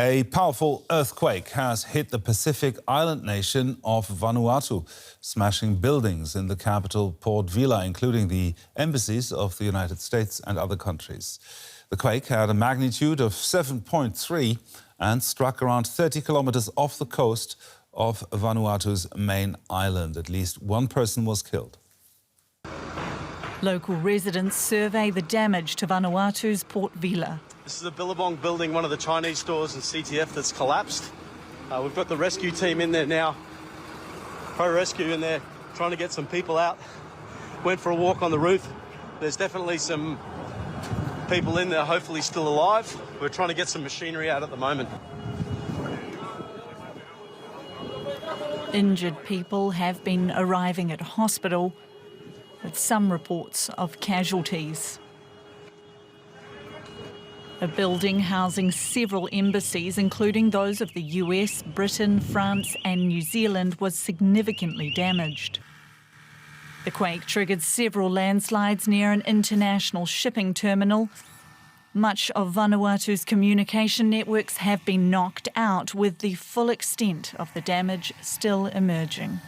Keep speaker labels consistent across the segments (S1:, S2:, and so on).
S1: A powerful earthquake has hit the Pacific island nation of Vanuatu, smashing buildings in the capital Port Vila, including the embassies of the United States and other countries. The quake had a magnitude of 7.3 and struck around 30 kilometres off the coast of Vanuatu's main island. At least one person was killed.
S2: Local residents survey the damage to Vanuatu's Port Vila.
S3: This is the Billabong building, one of the Chinese stores in CTF that's collapsed. We've got the rescue team in there now, pro-rescue in there, trying to get some people out. Went for a walk on the roof. There's definitely some people in there, hopefully still alive. We're trying to get some machinery out at the moment.
S2: Injured people have been arriving at hospital, with some reports of casualties. A building housing several embassies, including those of the US, Britain, France and New Zealand, was significantly damaged. The quake triggered several landslides near an international shipping terminal. Much of Vanuatu's communication networks have been knocked out, with the full extent of the damage still emerging.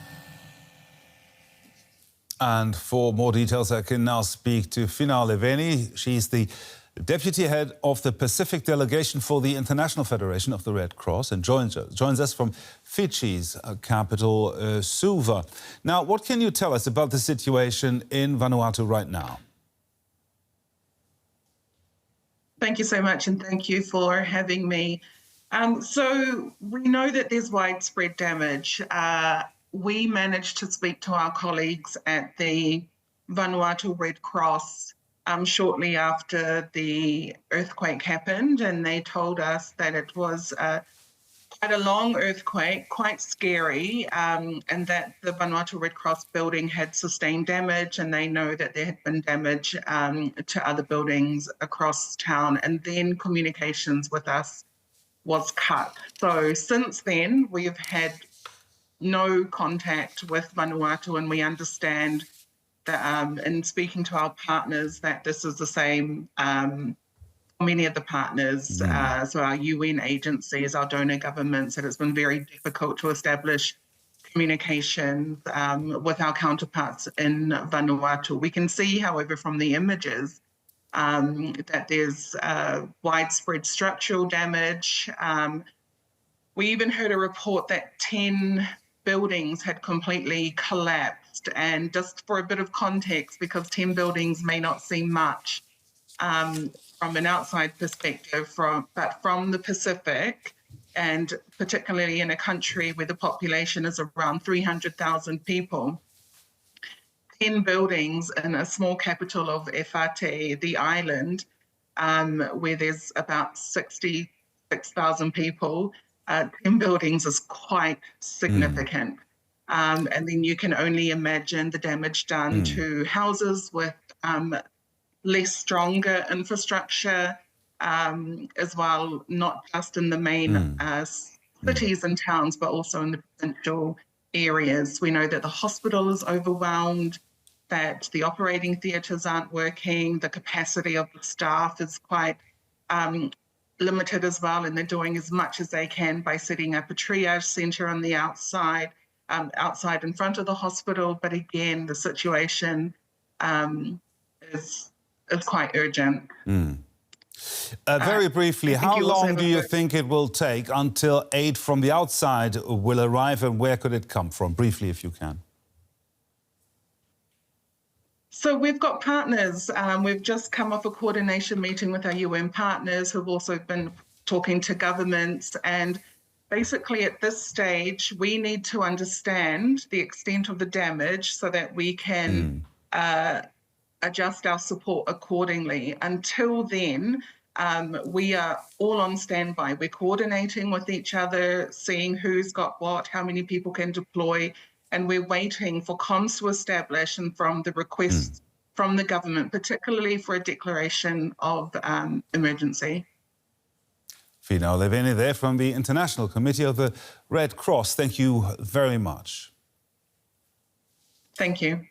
S1: And for more details, I can now speak to Finau Leveni. She's the Deputy Head of the Pacific Delegation for the International Federation of the Red Cross and joins us from Fiji's capital, Suva. Now, what can you tell us about the situation in Vanuatu right now?
S4: Thank you so much, and thank you for having me. So we know that there's widespread damage. We managed to speak to our colleagues at the Vanuatu Red Cross shortly after the earthquake happened, and they told us that it was quite a long earthquake, quite scary, and that the Vanuatu Red Cross building had sustained damage, and they know that there had been damage to other buildings across town, and then communications with us was cut. So since then, we've had no contact with Vanuatu, and we understand that in speaking to our partners that this is the same for many of the partners, so our UN agencies, our donor governments, that it's been very difficult to establish communication with our counterparts in Vanuatu. We can see, however, from the images that there's widespread structural damage. We even heard a report that 10 buildings had completely collapsed, and just for a bit of context, because 10 buildings may not seem much from an outside perspective, but from the Pacific, and particularly in a country where the population is around 300,000 people, 10 buildings in a small capital of Efate, the island, where there's about 66,000 people, 10 buildings is quite significant. And then you can only imagine the damage done to houses with less stronger infrastructure as well, not just in the main cities and towns, but also in the provincial areas. We know that the hospital is overwhelmed, that the operating theatres aren't working, the capacity of the staff is quite limited as well, and they're doing as much as they can by setting up a triage centre on the outside in front of the hospital. But again, the situation is quite urgent.
S1: Very briefly, how long do you think it will take until aid from the outside will arrive, and where could it come from? Briefly, if you can.
S4: So we've got partners. We've just come off a coordination meeting with our UN partners, who've also been talking to governments. And basically at this stage, we need to understand the extent of the damage so that we can adjust our support accordingly. Until then, we are all on standby. We're coordinating with each other, seeing who's got what, how many people can deploy, and we're waiting for comms to establish and from the requests from the government, particularly for a declaration of emergency.
S1: Finau Leveni there from the International Committee of the Red Cross. Thank you very much.
S4: Thank you.